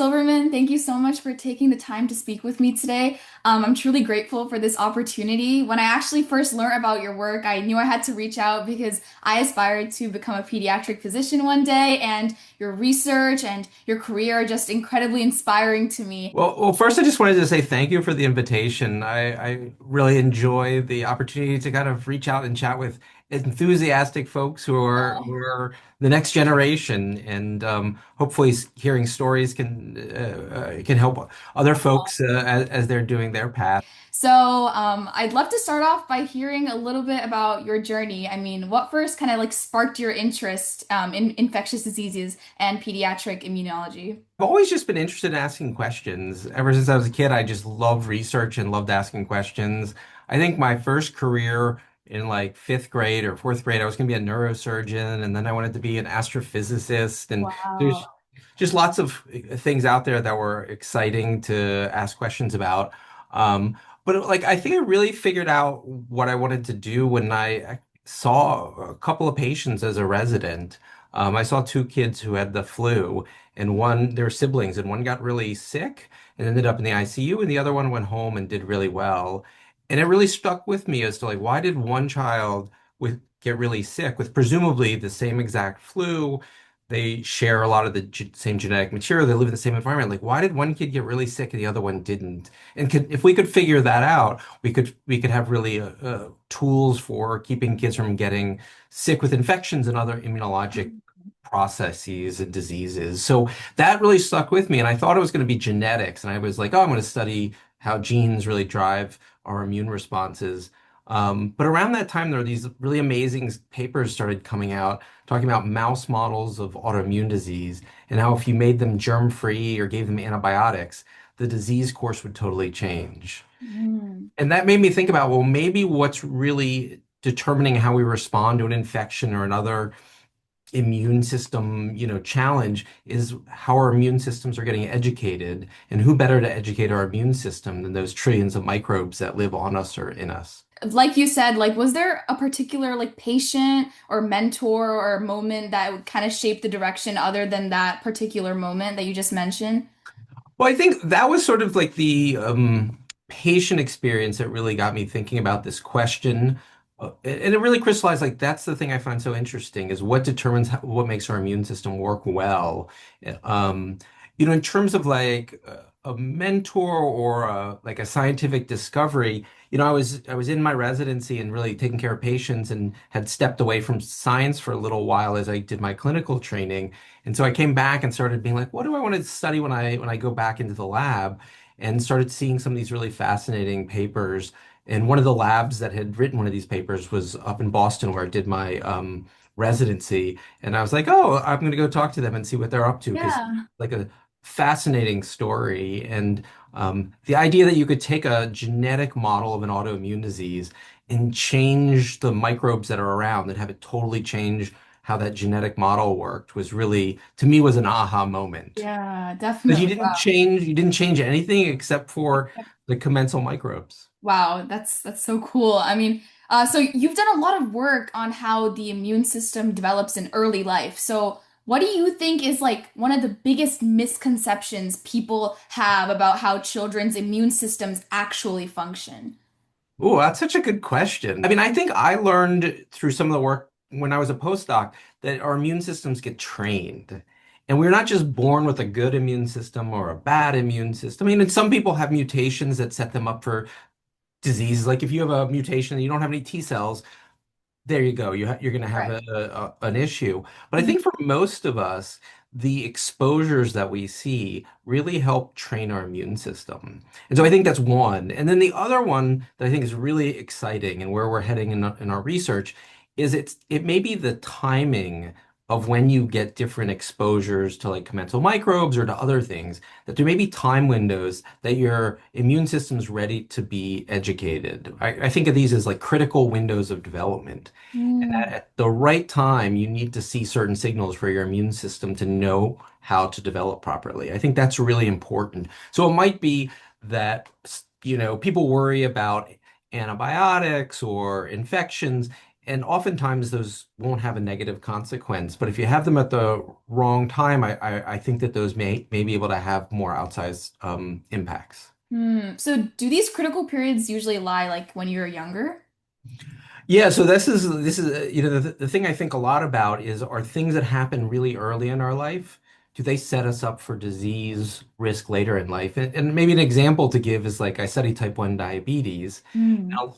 Silverman. Thank you so much for taking the time to speak with me today. I'm truly grateful for this opportunity. When I actually first learned about your work, I knew I had to reach out because I aspired to become a pediatric physician one day, and your research and your career are just incredibly inspiring to me. Well, first, I just wanted to say thank you for the invitation. I really enjoy the opportunity to kind of reach out and chat with enthusiastic folks who are the next generation, and hopefully, hearing stories can help other folks as they're doing their path. I'd love to start off by hearing a little bit about your journey. I mean, what first kind of like sparked your interest in infectious diseases and pediatric immunology? I've always just been interested in asking questions. Ever since I was a kid, I just loved research and loved asking questions. I think my first career in like fifth grade or fourth grade, I was going to be a neurosurgeon, and then I wanted to be an astrophysicist. And there's Wow. just lots of things out there that were exciting to ask questions about. But like, I think I really figured out what I wanted to do when I saw a couple of patients as a resident. I saw two kids who had the flu, and they were siblings, and one got really sick and ended up in the ICU, and the other one went home and did really well. And it really stuck with me as to like, why did one child get really sick with presumably the same exact flu? They share a lot of the same genetic material. They live in the same environment. Like, why did one kid get really sick and the other one didn't? And if we could figure that out, we could have really tools for keeping kids from getting sick with infections and other immunologic processes and diseases. So that really stuck with me. And I thought it was going to be genetics. And I was like, oh, I'm going to study how genes really drive our immune responses. But around that time, there were these really amazing papers started coming out talking about mouse models of autoimmune disease and how if you made them germ-free or gave them antibiotics, the disease course would totally change. Mm. And that made me think about, well, maybe what's really determining how we respond to an infection or another immune system, challenge is how our immune systems are getting educated, and who better to educate our immune system than those trillions of microbes that live on us or in us. Like you said, like was there a particular like patient or mentor or moment that would kind of shape the direction other than that particular moment that you just mentioned? Well, I think that was sort of like the patient experience that really got me thinking about this question. And it really crystallized like that's the thing I find so interesting is what determines what makes our immune system work well. Um, in terms of like a mentor or like a scientific discovery, I was in my residency and really taking care of patients and had stepped away from science for a little while as I did my clinical training. And so I came back and started being like, what do I want to study when I go back into the lab? And started seeing some of these really fascinating papers. And one of the labs that had written one of these papers was up in Boston where I did my residency. And I was like, oh, I'm going to go talk to them and see what they're up to because Yeah. like a fascinating story. And the idea that you could take a genetic model of an autoimmune disease and change the microbes that are around and have it totally change how that genetic model worked was really, to me, was an aha moment. Yeah, Because you definitely. didn't change, you didn't change anything except for the commensal microbes. Wow, that's so cool. I mean, so you've done a lot of work on how the immune system develops in early life. So what do you think is like one of the biggest misconceptions people have about how children's immune systems actually function? Oh, that's such a good question. I mean, I think I learned through some of the work when I was a postdoc that our immune systems get trained. And we're not just born with a good immune system or a bad immune system. I mean, and some people have mutations that set them up for diseases. Like if you have a mutation and you don't have any T cells, there you go. You're going to have Right. an issue. But I think for most of us, the exposures that we see really help train our immune system. And so I think that's one. And then the other one that I think is really exciting and where we're heading in our research is it may be the timing of when you get different exposures to like commensal microbes or to other things, that there may be time windows that your immune system's ready to be educated. I think of these as like critical windows of development. And Mm. at the right time, you need to see certain signals for your immune system to know how to develop properly. I think that's really important. So it might be that, people worry about antibiotics or infections. And oftentimes those won't have a negative consequence. But if you have them at the wrong time, I think that those may be able to have more outsized impacts. So do these critical periods usually lie like when you're younger? Yeah, so this is the thing I think a lot about is are things that happen really early in our life, do they set us up for disease risk later in life? And maybe an example to give is like I study type 1 diabetes. Mm. Now,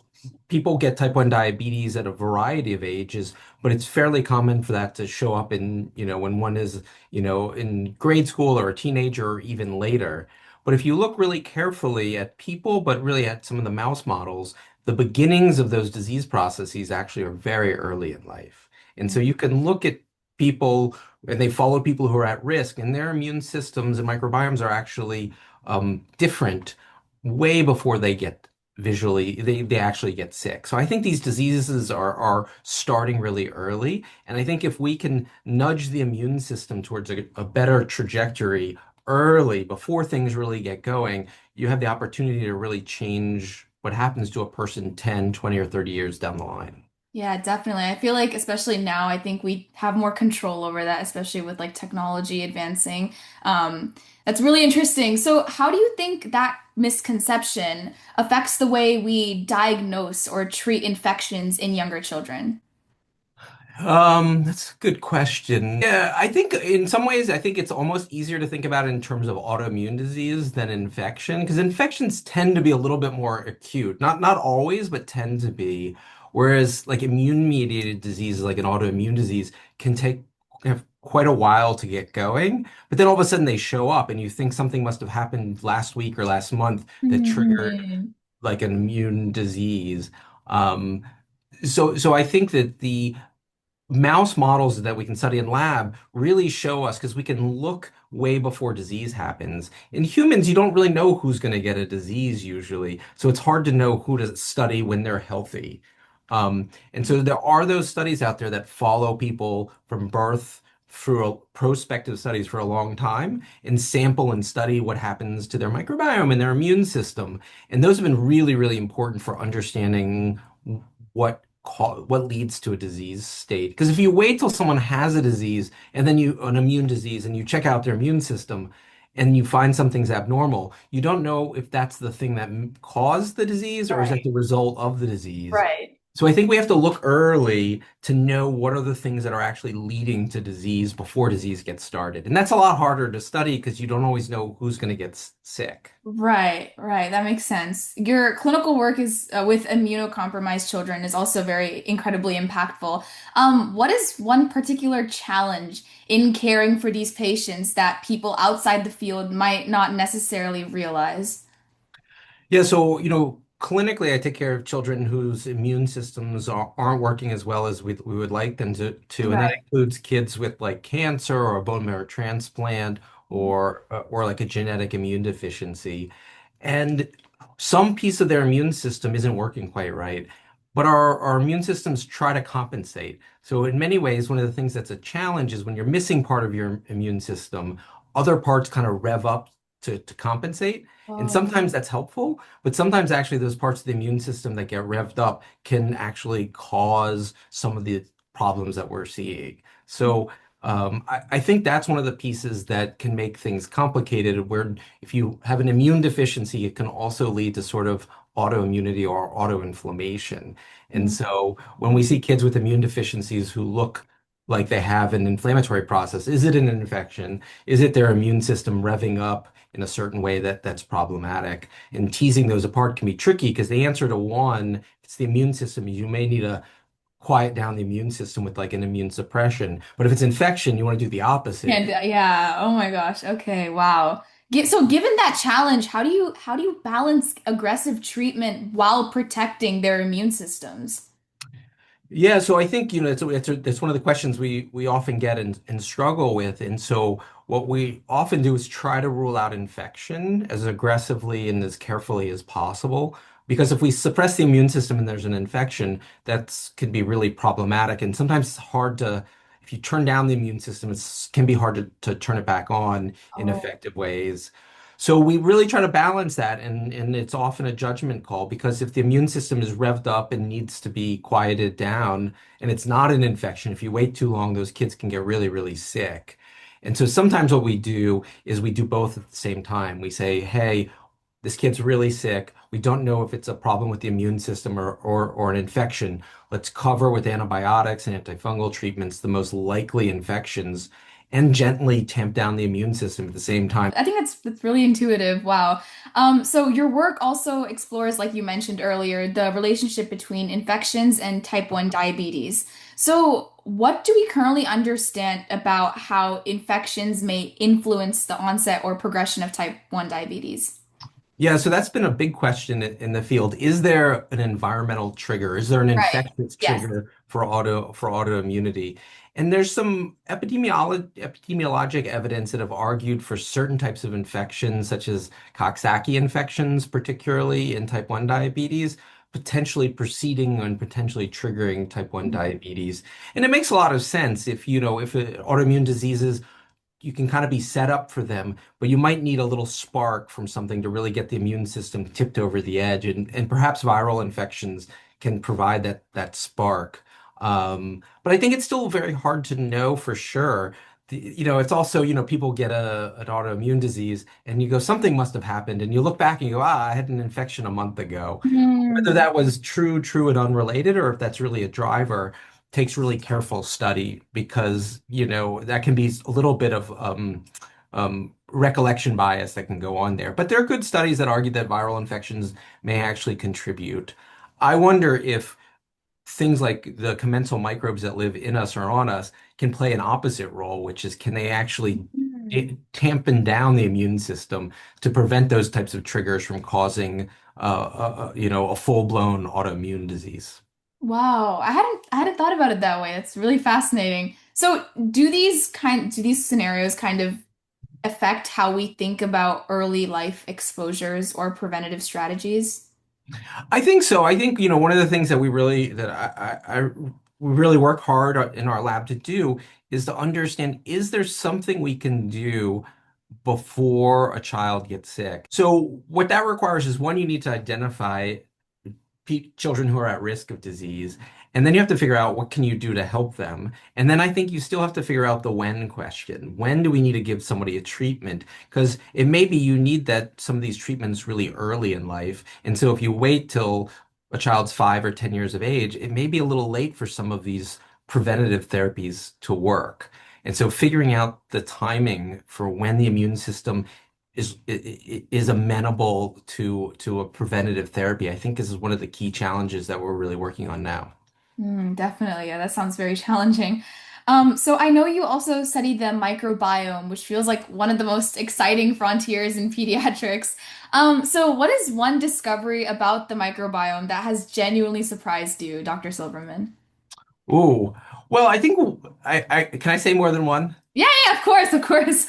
people get type 1 diabetes at a variety of ages, but it's fairly common for that to show up in, when one is, in grade school or a teenager or even later. But if you look really carefully at people, but really at some of the mouse models, the beginnings of those disease processes actually are very early in life. And so you can look at people and they follow people who are at risk, and their immune systems and microbiomes are actually different way before they get they actually get sick. So I think these diseases are starting really early. And I think if we can nudge the immune system towards a better trajectory early before things really get going, you have the opportunity to really change what happens to a person 10, 20, or 30 years down the line. Yeah, definitely. I feel like especially now, I think we have more control over that, especially with like technology advancing. Um, that's really interesting. So, how do you think that misconception affects the way we diagnose or treat infections in younger children? That's a good question. Yeah, I think in some ways, I think it's almost easier to think about it in terms of autoimmune disease than infection, because infections tend to be a little bit more acute. Not always, but tend to be. Whereas like immune-mediated diseases, like an autoimmune disease, can take have quite a while to get going, but then all of a sudden they show up, and you think something must have happened last week or last month that triggered Mhm. like an immune disease. Um, so I think that the mouse models that we can study in lab really show us because we can look way before disease happens. In humans, you don't really know who's going to get a disease usually, so it's hard to know who to study when they're healthy. And so there are those studies out there that follow people from birth through prospective studies for a long time and sample and study what happens to their microbiome and their immune system. And those have been really, really important for understanding what leads to a disease state. Because if you wait till someone has a disease and then an immune disease and you check out their immune system and you find something's abnormal, you don't know if that's the thing that caused the disease or is that Right. the result of the disease. Right. So I think we have to look early to know what are the things that are actually leading to disease before disease gets started. And that's a lot harder to study because you don't always know who's going to get sick. Right, right. That makes sense. Your clinical work is with immunocompromised children is also very incredibly impactful. What is one particular challenge in caring for these patients that people outside the field might not necessarily realize? Yeah, so, clinically, I take care of children whose immune systems aren't working as well as we would like them to. And that Right. includes kids with like cancer or a bone marrow transplant or like a genetic immune deficiency. And some piece of their immune system isn't working quite right. But our immune systems try to compensate. So in many ways, one of the things that's a challenge is when you're missing part of your immune system, other parts kind of rev up to compensate. And Oh. sometimes that's helpful, but sometimes actually those parts of the immune system that get revved up can actually cause some of the problems that we're seeing. So I think that's one of the pieces that can make things complicated, where if you have an immune deficiency, it can also lead to sort of autoimmunity or autoinflammation. And so when we see kids with immune deficiencies who look like they have an inflammatory process, is it an infection? Is it their immune system revving up in a certain way that's problematic? And teasing those apart can be tricky because the answer to one, if it's the immune system, you may need to quiet down the immune system with like an immune suppression. But if it's infection, you want to do the opposite. And yeah, oh my gosh. Okay, wow. So given that challenge, how do you balance aggressive treatment while protecting their immune systems? Yeah, so I think, it's one of the questions we often get and struggle with. And so what we often do is try to rule out infection as aggressively and as carefully as possible. Because if we suppress the immune system and there's an infection, that can be really problematic. And sometimes it's hard if you turn down the immune system, it can be hard to turn it back on in Oh. effective ways. So we really try to balance that, and it's often a judgment call because if the immune system is revved up and needs to be quieted down, and it's not an infection, if you wait too long, those kids can get really, really sick. And so sometimes what we do is we do both at the same time. We say, hey, this kid's really sick. We don't know if it's a problem with the immune system or an infection. Let's cover with antibiotics and antifungal treatments the most likely infections and gently tamp down the immune system at the same time. I think that's really intuitive. Wow. So your work also explores, like you mentioned earlier, the relationship between infections and type 1 diabetes. So what do we currently understand about how infections may influence the onset or progression of type 1 diabetes? Yeah, so that's been a big question in the field. Is there an environmental trigger? Is there an Right. infectious Yes. trigger for autoimmunity? And there's some epidemiologic evidence that have argued for certain types of infections, such as Coxsackie infections, particularly in type 1 diabetes, potentially preceding and potentially triggering type 1 diabetes. And it makes a lot of sense if, if autoimmune diseases you can kind of be set up for them, but you might need a little spark from something to really get the immune system tipped over the edge. And perhaps viral infections can provide that spark. But I think it's still very hard to know for sure. It's also, people get an autoimmune disease and you go, something must have happened. And you look back and you go, I had an infection a month ago. Whether Hmm. that was true and unrelated, or if that's really a driver, takes really careful study because, that can be a little bit of recollection bias that can go on there. But there are good studies that argue that viral infections may actually contribute. I wonder if things like the commensal microbes that live in us or on us can play an opposite role, which is can they actually tampen down the immune system to prevent those types of triggers from causing, a full-blown autoimmune disease? Wow, I hadn't thought about it that way. That's really fascinating. So, do these scenarios kind of affect how we think about early life exposures or preventative strategies? I think so. I think, one of the things that we really work hard in our lab to do is to understand, is there something we can do before a child gets sick? So what that requires is one, you need to identify children who are at risk of disease. And then you have to figure out what can you do to help them. And then I think you still have to figure out the when question. When do we need to give somebody a treatment? Because it may be you need some of these treatments really early in life. And so if you wait till a child's 5 or 10 years of age, it may be a little late for some of these preventative therapies to work. And so figuring out the timing for when the immune system is amenable to a preventative therapy, I think this is one of the key challenges that we're really working on now. Definitely. Yeah, that sounds very challenging. So I know you also studied the microbiome, which feels like one of the most exciting frontiers in pediatrics. So what is one discovery about the microbiome that has genuinely surprised you, Dr. Silverman? Ooh, well, I think I can I say more than one? Yeah, yeah, of course, of course.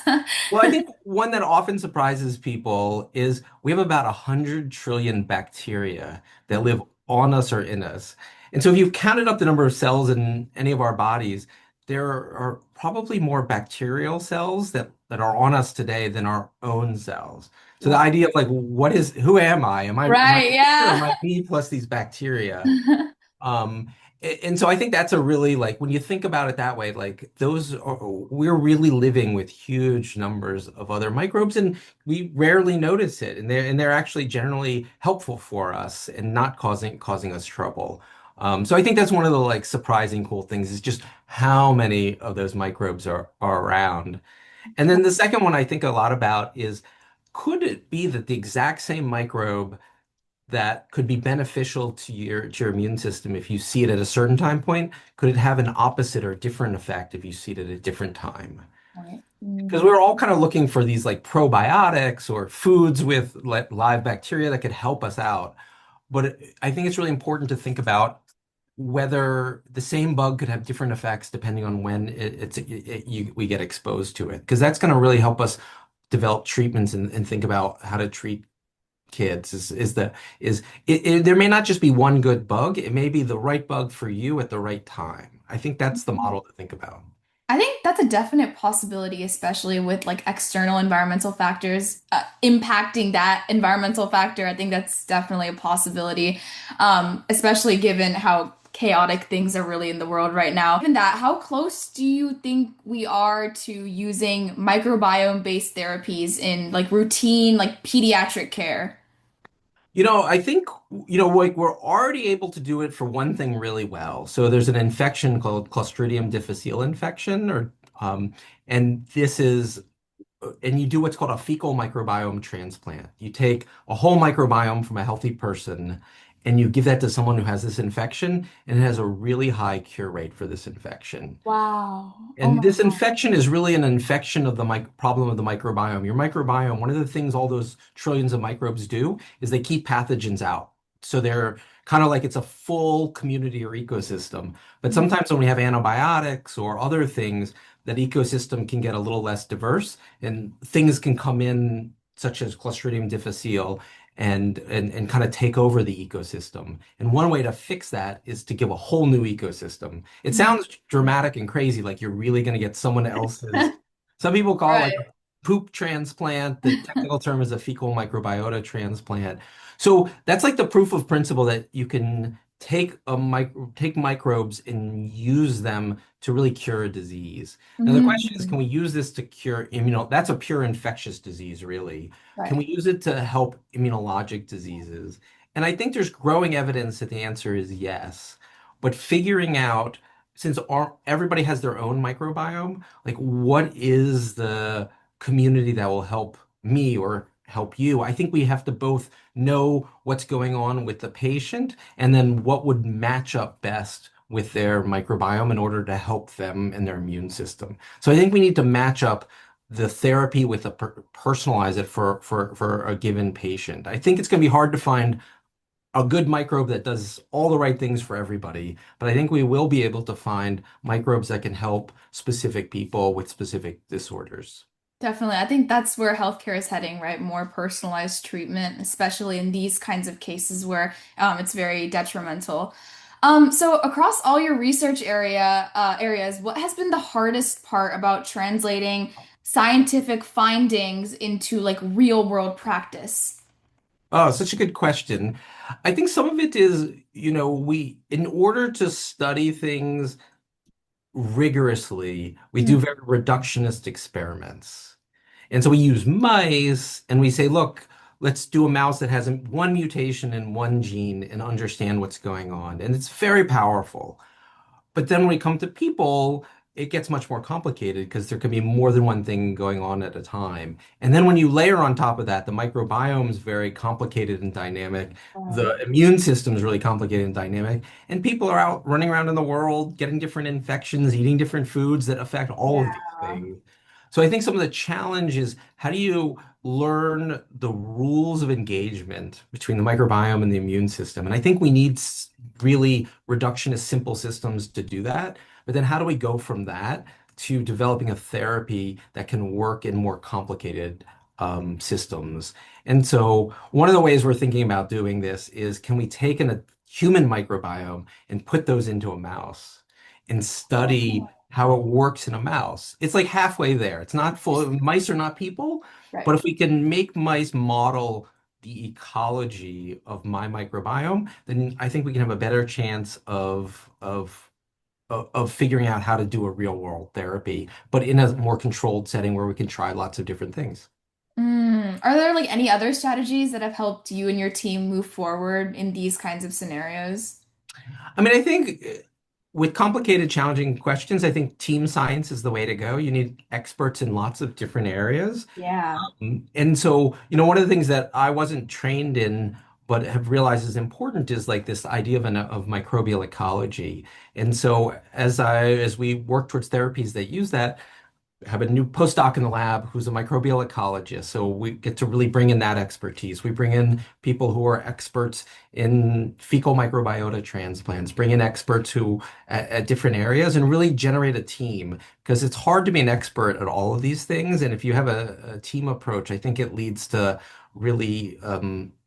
Well, I think one that often surprises people is we have about 100 trillion bacteria that live on us or in us. And so if you've counted up the number of cells in any of our bodies, there are probably more bacterial cells that are on us today than our own cells. So the Wow. idea of like, who am I? Am I Right, me or am yeah. I me plus these bacteria? And so I think that's a really like when you think about it that way, like we're really living with huge numbers of other microbes and we rarely notice it. And they're actually generally helpful for us and not causing us trouble. So I think that's one of the like surprising cool things is just how many of those microbes are around. And then the second one I think a lot about is could it be that the exact same microbe that could be beneficial to your immune system if you see it at a certain time point, could it have an opposite or different effect if you see it at a different time? Right. Because we're all kind of looking for these like probiotics or foods with like live bacteria that could help us out. But I think it's really important to think about whether the same bug could have different effects depending on when we get exposed to it. Because that's going to really help us develop treatments and think about how to treat kids there may not just be one good bug, it may be the right bug for you at the right time. I think that's the model to think about. I think that's a definite possibility, especially with like external environmental factors impacting that environmental factor. I think that's definitely a possibility, especially given how chaotic things are really in the world right now. Given that, how close do you think we are to using microbiome-based therapies in like routine, like pediatric care? I think, like we're already able to do it for one thing really well. So there's an infection called Clostridium difficile infection, um, and and you do what's called a fecal microbiome transplant. You take a whole microbiome from a healthy person and you give that to someone who has this infection, and it has a really high cure rate for this infection. Wow. Oh And my this God. infection is really an infection of the problem of the microbiome. Your microbiome, one of the things all those trillions of microbes do is they keep pathogens out. So they're kind of like it's a full community or ecosystem. But Mhm. sometimes when we have antibiotics or other things, that ecosystem can get a little less diverse and things can come in, such as Clostridium difficile, and kind of take over the ecosystem. And one way to fix that is to give a whole new ecosystem. It Mhm. sounds dramatic and crazy, like you're really going to get someone else's. Some people call it like a Right. poop transplant. The technical term is a fecal microbiota transplant. So that's like the proof of principle that you can take microbes and use them to really cure a disease. Now the question is, can Mm. we use this to cure That's a pure infectious disease, really. Can Right. we use it to help immunologic diseases? And I think there's growing evidence that the answer is yes. But figuring out, since everybody has their own microbiome, like what is the community that will help me or help you? I think we have to both know what's going on with the patient and then what would match up best with their microbiome in order to help them and their immune system. So I think we need to match up the therapy with personalize it for a given patient. I think it's going to be hard to find a good microbe that does all the right things for everybody, but I think we will be able to find microbes that can help specific people with specific disorders. Definitely. I think that's where healthcare is heading, right? More personalized treatment, especially in these kinds of cases where it's very detrimental. So across all your research areas, what has been the hardest part about translating scientific findings into like real world practice? Oh, such a good question. I think some of it is, in order to study things rigorously, we Mm. do very reductionist experiments. And so we use mice and we say, look, let's do a mouse that has one mutation in one gene and understand what's going on. And it's very powerful. But then when we come to people, it gets much more complicated because there can be more than one thing going on at a time. And then when you layer on top of that, the microbiome is very complicated and dynamic. Right. The immune system is really complicated and dynamic. And people are out running around in the world, getting different infections, eating different foods that affect all of these Yeah. things. So I think some of the challenge is how do you learn the rules of engagement between the microbiome and the immune system? And I think we need really reductionist simple systems to do that. But then how do we go from that to developing a therapy that can work in more complicated systems? And so one of the ways we're thinking about doing this is can we take a human microbiome and put those into a mouse and study how it works in a mouse? It's like halfway there. It's not full. Mice are not people, but Right. if we can make mice model the ecology of my microbiome, then I think we can have a better chance of figuring out how to do a real world therapy, but in a more controlled setting where we can try lots of different things. Are there like any other strategies that have helped you and your team move forward in these kinds of scenarios? I mean, I think with complicated, challenging questions, I think team science is the way to go. You need experts in lots of different areas. Yeah. And so, one of the things that I wasn't trained in, but have realized is important is like this idea of microbial ecology. And so as we work towards therapies that use that, have a new postdoc in the lab who's a microbial ecologist. So we get to really bring in that expertise. We bring in people who are experts in fecal microbiota transplants, bring in experts who at different areas and really generate a team because it's hard to be an expert at all of these things. And if you have a team approach, I think it leads to really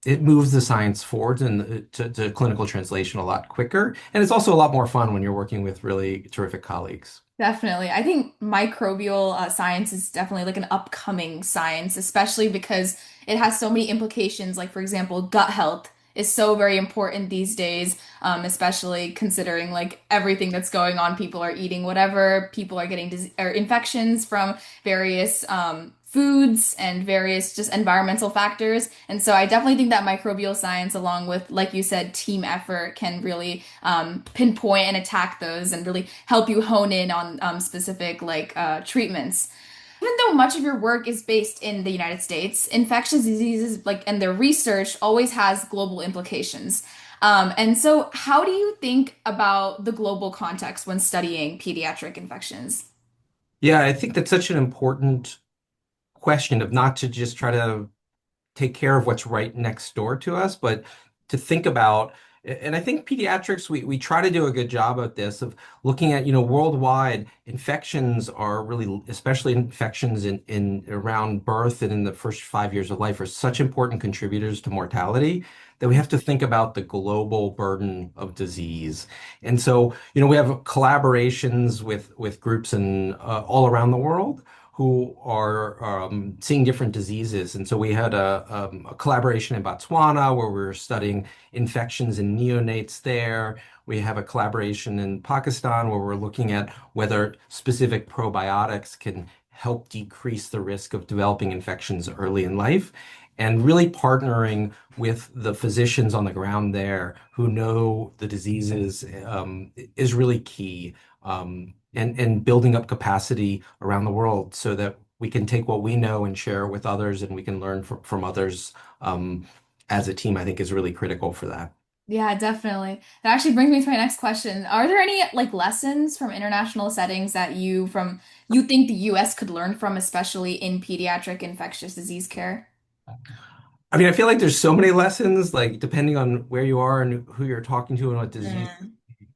it moves the science forward and to clinical translation a lot quicker. And it's also a lot more fun when you're working with really terrific colleagues. Definitely. I think microbial science is definitely like an upcoming science, especially because it has so many implications. Like, for example, gut health is so very important these days, especially considering like everything that's going on. People are eating whatever, people are getting dis or infections from various foods and various just environmental factors. And so I definitely think that microbial science, along with, like you said, team effort, can really pinpoint and attack those and really help you hone in on specific treatments. Even though much of your work is based in the United States, infectious diseases like and their research always has global implications. And so, how do you think about the global context when studying pediatric infections? Yeah, I think that's such an important question of not to just try to take care of what's right next door to us, but to think about, and I think pediatrics, we try to do a good job of this, of looking at, worldwide infections are really, especially infections in around birth and in the first 5 years of life are such important contributors to mortality that we have to think about the global burden of disease. And so, we have collaborations with groups in all around the world who are seeing different diseases. And so we had a collaboration in Botswana where we were studying infections in neonates there. We have a collaboration in Pakistan where we're looking at whether specific probiotics can help decrease the risk of developing infections early in life. And really partnering with the physicians on the ground there who know the diseases is really key. And building up capacity around the world so that we can take what we know and share it with others and we can learn from others as a team, I think is really critical for that. Yeah, definitely. That actually brings me to my next question. Are there any like lessons from international settings that you think the US could learn from, especially in pediatric infectious disease care? I mean, I feel like there's so many lessons, like depending on where you are and who you're talking to and what disease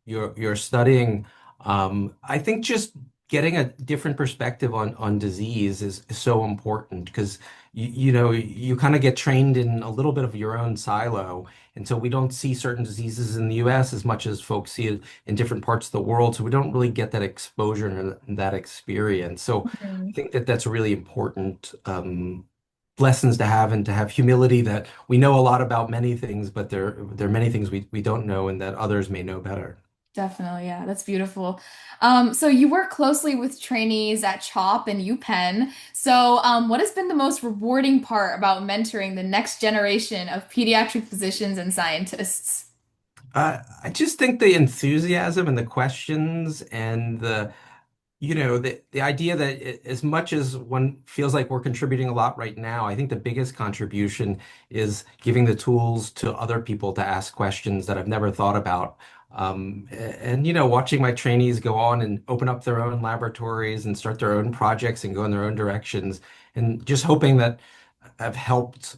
Mm. you're studying. I think just getting a different perspective on disease is so important because you kind of get trained in a little bit of your own silo, and so we don't see certain diseases in the U.S. as much as folks see it in different parts of the world. So we don't really get that exposure and that experience. So I Mhm. think that that's really important. Lessons to have and to have humility that we know a lot about many things, but there are many things we don't know and that others may know better. Definitely, yeah, that's beautiful. So you work closely with trainees at CHOP and UPenn. So, what has been the most rewarding part about mentoring the next generation of pediatric physicians and scientists? I just think the enthusiasm and the questions and the idea that as much as one feels like we're contributing a lot right now, I think the biggest contribution is giving the tools to other people to ask questions that I've never thought about. And watching my trainees go on and open up their own laboratories and start their own projects and go in their own directions, and just hoping that I've helped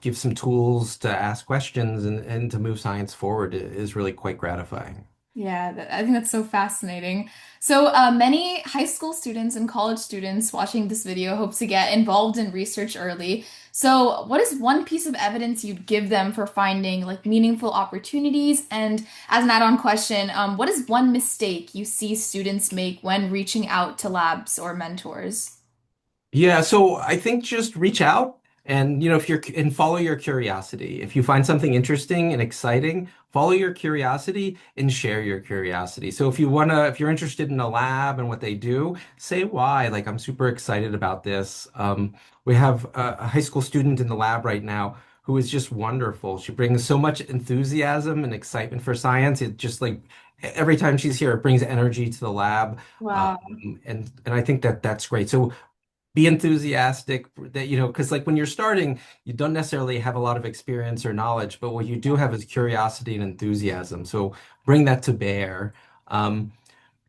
give some tools to ask questions and to move science forward is really quite gratifying. Yeah, I think that's so fascinating. So, many high school students and college students watching this video hope to get involved in research early. So, what is one piece of evidence you'd give them for finding like meaningful opportunities? And as an add-on question, what is one mistake you see students make when reaching out to labs or mentors? Yeah, so I think just reach out and if you're and follow your curiosity. If you find something interesting and exciting, follow your curiosity and share your curiosity. So if you're interested in a lab and what they do, say why. Like I'm super excited about this. We have a high school student in the lab right now who is just wonderful. She brings so much enthusiasm and excitement for science. It just like every time she's here, it brings energy to the lab. Wow. And I think that that's great. So be enthusiastic that because like when you're starting you don't necessarily have a lot of experience or knowledge, but what you do have is curiosity and enthusiasm, so bring that to bear.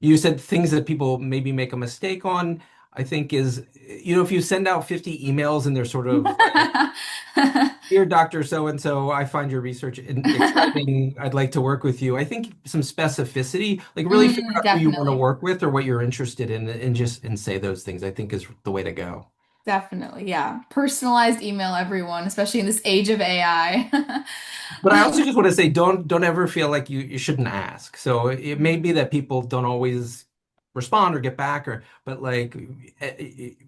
You said things that people maybe make a mistake on. I think is if you send out 50 emails and they're sort of like, dear Dr. So and so, I find your research exciting. I'd like to work with you. I think some specificity, like really figure Mm, out who you want to definitely. work with or what you're interested in and just say those things, I think is the way to go. Definitely, yeah. Personalized email everyone, especially in this age of AI. But I also just want to say, don't ever feel like you shouldn't ask. So it may be that people don't always respond or get back or but like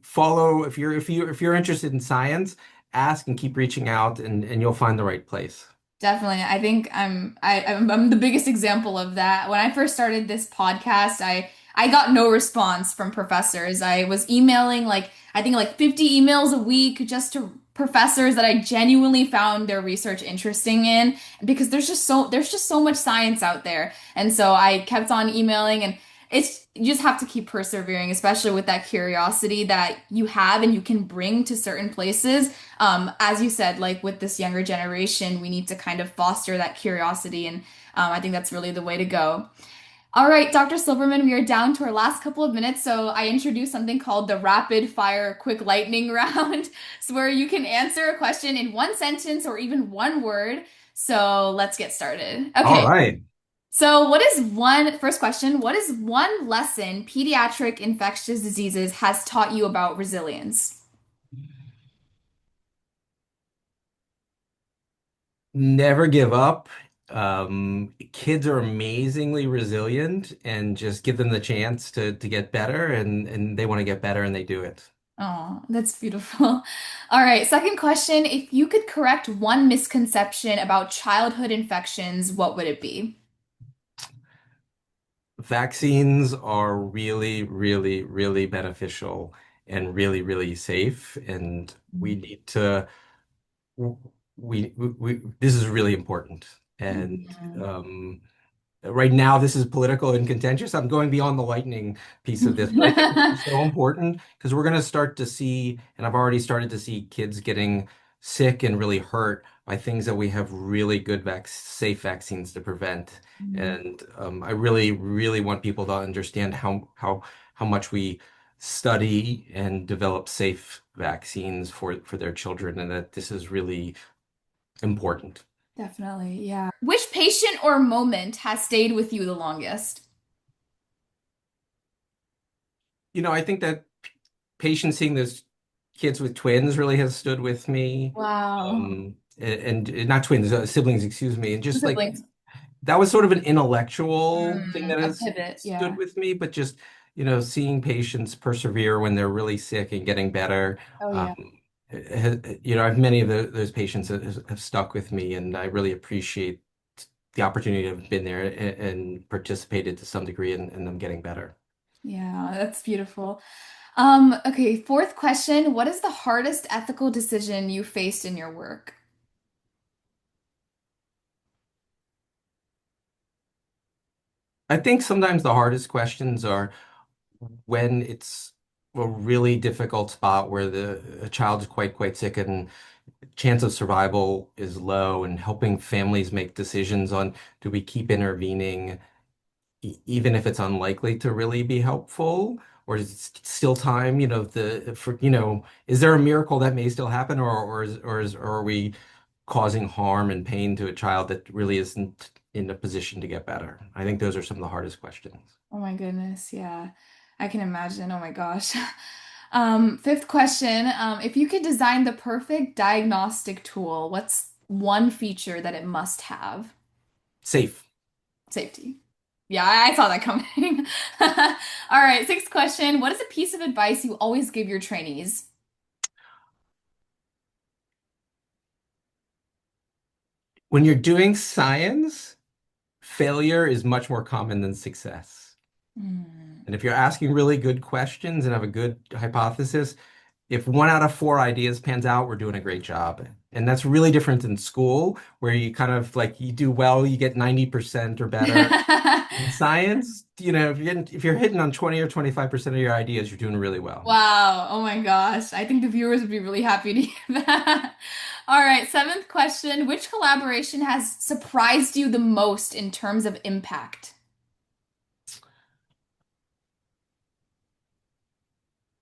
follow if you're interested in science, ask and keep reaching out and you'll find the right place. Definitely. I think I'm the biggest example of that. When I first started this podcast, I got no response from professors. I was emailing like I think like 50 emails a week just to professors that I genuinely found their research interesting in because there's just so much science out there. And so I kept on emailing and it's you just have to keep persevering, especially with that curiosity that you have and you can bring to certain places. As you said, like with this younger generation, we need to kind of foster that curiosity, and I think that's really the way to go. All right, Dr. Silverman, we are down to our last couple of minutes, so I introduced something called the rapid fire quick lightning round, so where you can answer a question in one sentence or even one word. So let's get started. All Okay, right. so first question, what is one lesson pediatric infectious diseases has taught you about resilience? Never give up. Kids are amazingly resilient and just give them the chance to get better and they want to get better and they do it. Oh, that's beautiful. All right, second question. If you could correct one misconception about childhood infections, what would it be? Vaccines are really, really, really beneficial and really, really safe. And we need to, this is really important. And Mhm. um, right now, this is political and contentious. I'm going beyond the lightning piece of this, but I think this is so important because we're going to start to see, and I've already started to see kids getting sick and really hurt by things that we have really good safe vaccines to prevent. And I really, really want people to understand how much we study and develop safe vaccines for their children, and that this is really important. Definitely, yeah. Which patient or moment has stayed with you the longest? I think that patient seeing those kids with twins really has stood with me. Wow. And not twins, siblings, excuse me. And just like Siblings. that was sort of an intellectual thing that A has pivot, stood yeah. with me, but just, seeing patients persevere when they're really sick and getting better. Oh, Um, yeah. I've many of those patients that have stuck with me, and I really appreciate the opportunity to have been there and participated to some degree in them getting better. Yeah, that's beautiful. Okay, fourth question. What is the hardest ethical decision you faced in your work? I think sometimes the hardest questions are when it's a really difficult spot where the a child is quite sick and chance of survival is low, and helping families make decisions on do we keep intervening even if it's unlikely to really be helpful, or is it still time, is there a miracle that may still happen, or are we causing harm and pain to a child that really isn't in a position to get better? I think those are some of the hardest questions. Oh my goodness, yeah. I can imagine. Oh my gosh. Fifth question. If you could design the perfect diagnostic tool, what's one feature that it must have? Safe. Safety. Yeah, I saw that coming. All right, sixth question. What is a piece of advice you always give your trainees? When you're doing science, failure is much more common than success. Hmm. And if you're asking really good questions and have a good hypothesis, if one out of four ideas pans out, we're doing a great job. And that's really different than school, where you kind of like you do well, you get 90% or better. In science, if you're hitting on 20 or 25% of your ideas, you're doing really well. Wow. Oh my gosh. I think the viewers would be really happy to hear that. All right, seventh question. Which collaboration has surprised you the most in terms of impact?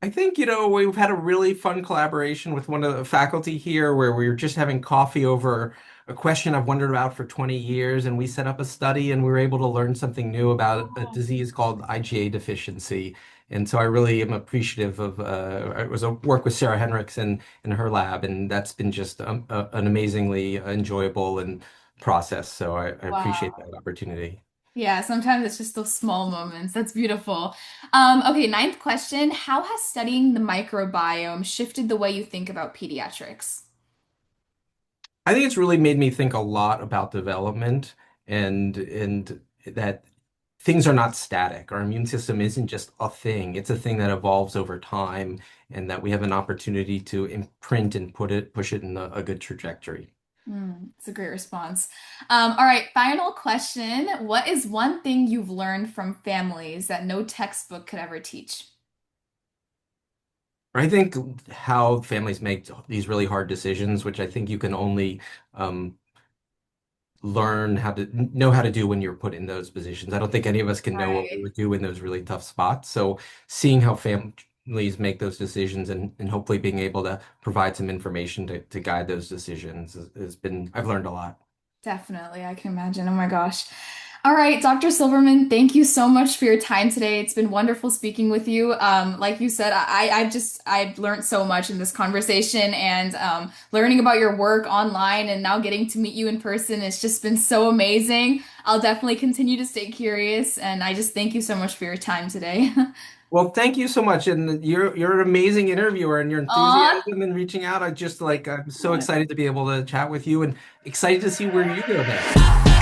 I think, we've had a really fun collaboration with one of the faculty here where we were just having coffee over a question I've wondered about for 20 years. And we set up a study and we were able to learn something new about a Oh, disease called IgA deficiency. And so I really am appreciative of, it was a work with Sarah Henricks in her lab. And that's been just an amazingly enjoyable and process. So I appreciate wow. that opportunity. Yeah, sometimes it's just those small moments. That's beautiful. Okay, ninth question. How has studying the microbiome shifted the way you think about pediatrics? I think it's really made me think a lot about development and that things are not static. Our immune system isn't just a thing. It's a thing that evolves over time and that we have an opportunity to imprint and push it in a good trajectory. It's a great response. All right, final question. What is one thing you've learned from families that no textbook could ever teach? I think how families make these really hard decisions, which I think you can only um, learn how to know how to do when you're put in those positions. I don't think any of us can know what we Right. would do in those really tough spots. So seeing how families make those decisions and hopefully being able to provide some information to guide those decisions has been, I've learned a lot. Definitely, I can imagine. Oh my gosh. All right, Dr. Silverman, thank you so much for your time today. It's been wonderful speaking with you. Like you said, I've learned so much in this conversation and learning about your work online and now getting to meet you in person. It's just been so amazing. I'll definitely continue to stay curious, and I just thank you so much for your time today. Well, thank you so much. And you're an amazing interviewer and your Aw. enthusiasm in reaching out. I'm so excited to be able to chat with you and excited to see where you go next.